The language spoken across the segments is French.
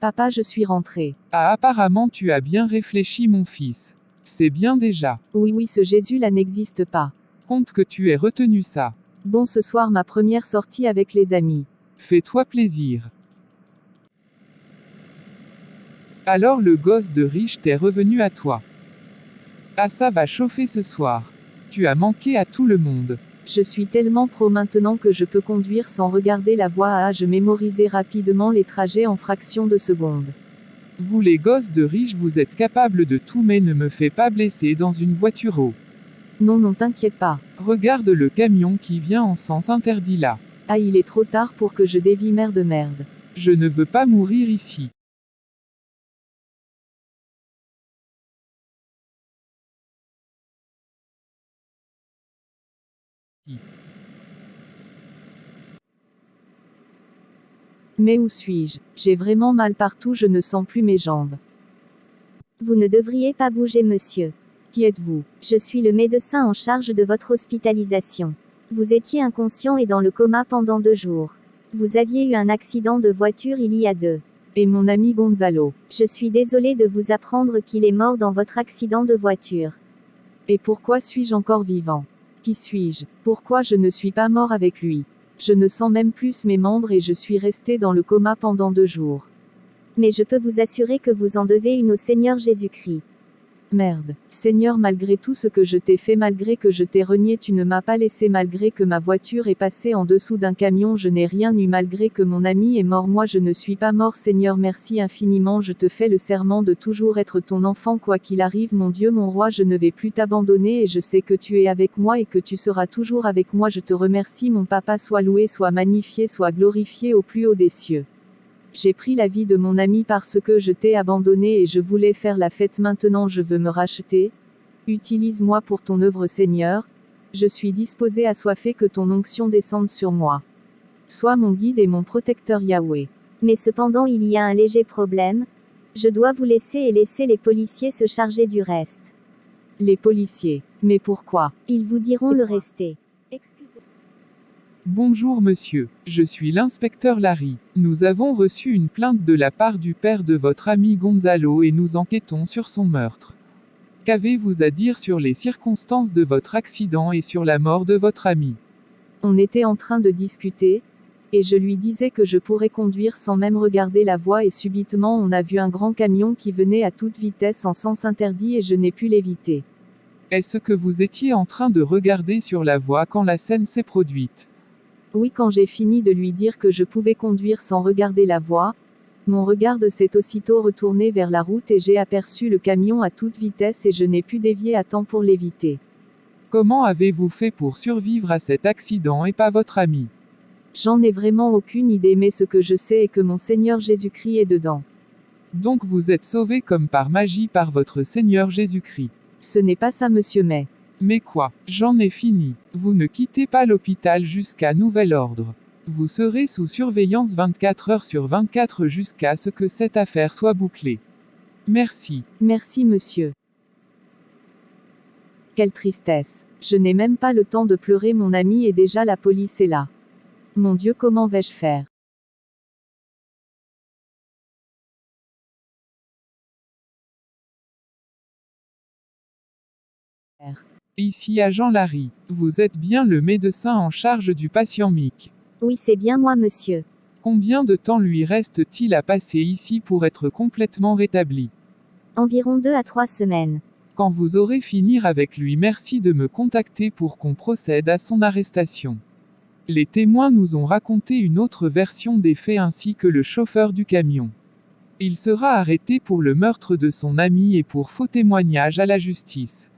Papa, je suis rentré. Ah, apparemment tu as bien réfléchi, mon fils. C'est bien déjà. Oui, ce Jésus-là n'existe pas. Compte que tu aies retenu ça. Bon, ce soir ma première sortie avec les amis. Fais-toi plaisir. Alors le gosse de riche t'est revenu à toi. Ah, ça va chauffer ce soir. Tu as manqué à tout le monde. Je suis tellement pro maintenant que je peux conduire sans regarder la voie à je mémoriser rapidement les trajets en fractions de secondes. Vous les gosses de riches, vous êtes capables de tout, mais ne me fais pas blesser dans une voiture haut. Non, t'inquiète pas. Regarde le camion qui vient en sens interdit là. Ah, il est trop tard pour que je dévie merde. Je ne veux pas mourir ici. Mais où suis-je? J'ai vraiment mal partout, je ne sens plus mes jambes. Vous ne devriez pas bouger, monsieur. Qui êtes-vous? Je suis le médecin en charge de votre hospitalisation. Vous étiez inconscient et dans le coma pendant 2 jours. Vous aviez eu un accident de voiture il y a 2. Et mon ami Gonzalo. Je suis désolé de vous apprendre qu'il est mort dans votre accident de voiture. Et pourquoi suis-je encore vivant? Qui suis-je? Pourquoi je ne suis pas mort avec lui? Je ne sens même plus mes membres et je suis resté dans le coma pendant 2 jours. Mais je peux vous assurer que vous en devez une au Seigneur Jésus-Christ. Merde. Seigneur, malgré tout ce que je t'ai fait, malgré que je t'ai renié, tu ne m'as pas laissé, malgré que ma voiture est passée en dessous d'un camion, je n'ai rien eu, malgré que mon ami est mort, moi je ne suis pas mort. Seigneur, merci infiniment, je te fais le serment de toujours être ton enfant quoi qu'il arrive, mon Dieu, mon roi, je ne vais plus t'abandonner et je sais que tu es avec moi et que tu seras toujours avec moi. Je te remercie, mon papa, sois loué, sois magnifié, sois glorifié au plus haut des cieux. J'ai pris la vie de mon ami parce que je t'ai abandonné et je voulais faire la fête, maintenant je veux me racheter. Utilise-moi pour ton œuvre, Seigneur. Je suis disposé, assoiffé, que ton onction descende sur moi. Sois mon guide et mon protecteur, Yahweh. Mais cependant il y a un léger problème. Je dois vous laisser et laisser les policiers se charger du reste. Les policiers. Mais pourquoi? Ils vous diront le rester. Excusez. Bonjour monsieur, je suis l'inspecteur Larry. Nous avons reçu une plainte de la part du père de votre ami Gonzalo et nous enquêtons sur son meurtre. Qu'avez-vous à dire sur les circonstances de votre accident et sur la mort de votre ami? On était en train de discuter, et je lui disais que je pourrais conduire sans même regarder la voie et subitement on a vu un grand camion qui venait à toute vitesse en sens interdit et je n'ai pu l'éviter. Est-ce que vous étiez en train de regarder sur la voie quand la scène s'est produite? Oui, quand j'ai fini de lui dire que je pouvais conduire sans regarder la voie, mon regard s'est aussitôt retourné vers la route et j'ai aperçu le camion à toute vitesse et je n'ai pu dévier à temps pour l'éviter. Comment avez-vous fait pour survivre à cet accident et pas votre ami? J'en ai vraiment aucune idée, mais ce que je sais est que mon Seigneur Jésus-Christ est dedans. Donc vous êtes sauvé comme par magie par votre Seigneur Jésus-Christ. Ce n'est pas ça, monsieur, Mais quoi? J'en ai fini. Vous ne quittez pas l'hôpital jusqu'à nouvel ordre. Vous serez sous surveillance 24 heures sur 24 jusqu'à ce que cette affaire soit bouclée. Merci. Merci, monsieur. Quelle tristesse. Je n'ai même pas le temps de pleurer, mon ami et déjà la police est là. Mon Dieu, comment vais-je faire? Ici agent Larry. Vous êtes bien le médecin en charge du patient Mick. Oui, c'est bien moi, monsieur. Combien de temps lui reste-t-il à passer ici pour être complètement rétabli? Environ 2 à 3 semaines. Quand vous aurez fini avec lui, merci de me contacter pour qu'on procède à son arrestation. Les témoins nous ont raconté une autre version des faits ainsi que le chauffeur du camion. Il sera arrêté pour le meurtre de son ami et pour faux témoignage à la justice.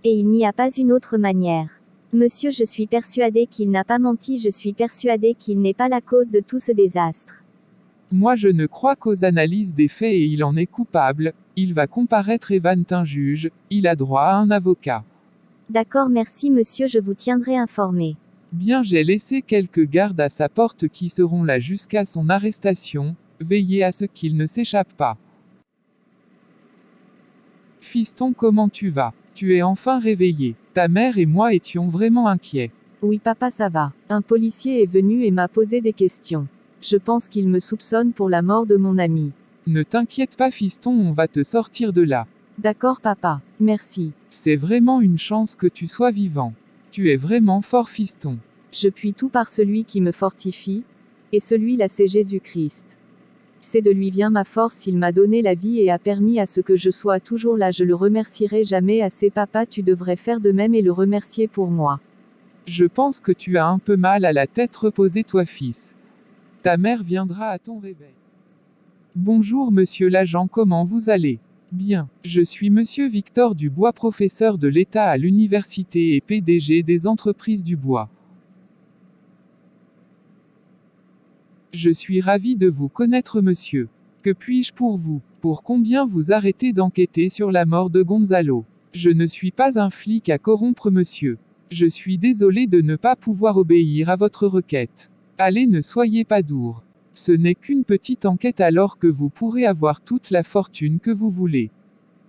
Et il n'y a pas une autre manière. Monsieur, je suis persuadé qu'il n'a pas menti, je suis persuadé qu'il n'est pas la cause de tout ce désastre. Moi je ne crois qu'aux analyses des faits et il en est coupable, il va comparaître et va un juge, il a droit à un avocat. D'accord, merci monsieur, je vous tiendrai informé. Bien, j'ai laissé quelques gardes à sa porte qui seront là jusqu'à son arrestation, veillez à ce qu'il ne s'échappe pas. Fiston, comment tu vas? Tu es enfin réveillé. Ta mère et moi étions vraiment inquiets. Oui, papa, ça va. Un policier est venu et m'a posé des questions. Je pense qu'il me soupçonne pour la mort de mon ami. Ne t'inquiète pas fiston, on va te sortir de là. D'accord papa, merci. C'est vraiment une chance que tu sois vivant. Tu es vraiment fort fiston. Je puis tout par celui qui me fortifie, et celui-là c'est Jésus-Christ. C'est de lui vient ma force, il m'a donné la vie et a permis à ce que je sois toujours là, je le remercierai jamais assez papa, tu devrais faire de même et le remercier pour moi. Je pense que tu as un peu mal à la tête, repose-toi fils. Ta mère viendra à ton réveil. Bonjour monsieur l'agent, comment vous allez? Bien, je suis monsieur Victor Dubois, professeur de l'État à l'université et PDG des entreprises Dubois. Je suis ravi de vous connaître monsieur. Que puis-je pour vous? Pour combien vous arrêtez d'enquêter sur la mort de Gonzalo? Je ne suis pas un flic à corrompre monsieur. Je suis désolé de ne pas pouvoir obéir à votre requête. Allez, ne soyez pas dur. Ce n'est qu'une petite enquête alors que vous pourrez avoir toute la fortune que vous voulez.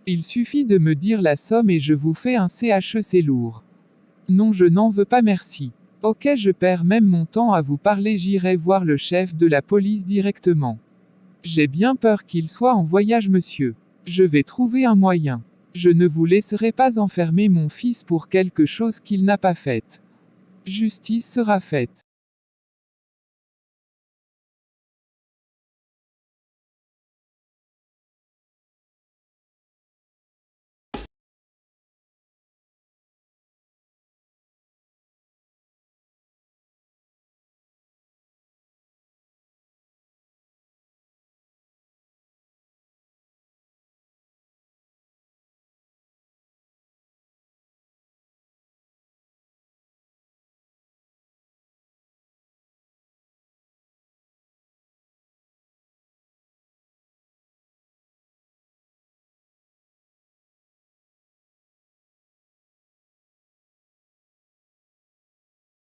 Il suffit de me dire la somme et je vous fais un CHE, c'est lourd. Non, je n'en veux pas merci. Ok, je perds même mon temps à vous parler, j'irai voir le chef de la police directement. J'ai bien peur qu'il soit en voyage monsieur. Je vais trouver un moyen. Je ne vous laisserai pas enfermer mon fils pour quelque chose qu'il n'a pas fait. Justice sera faite.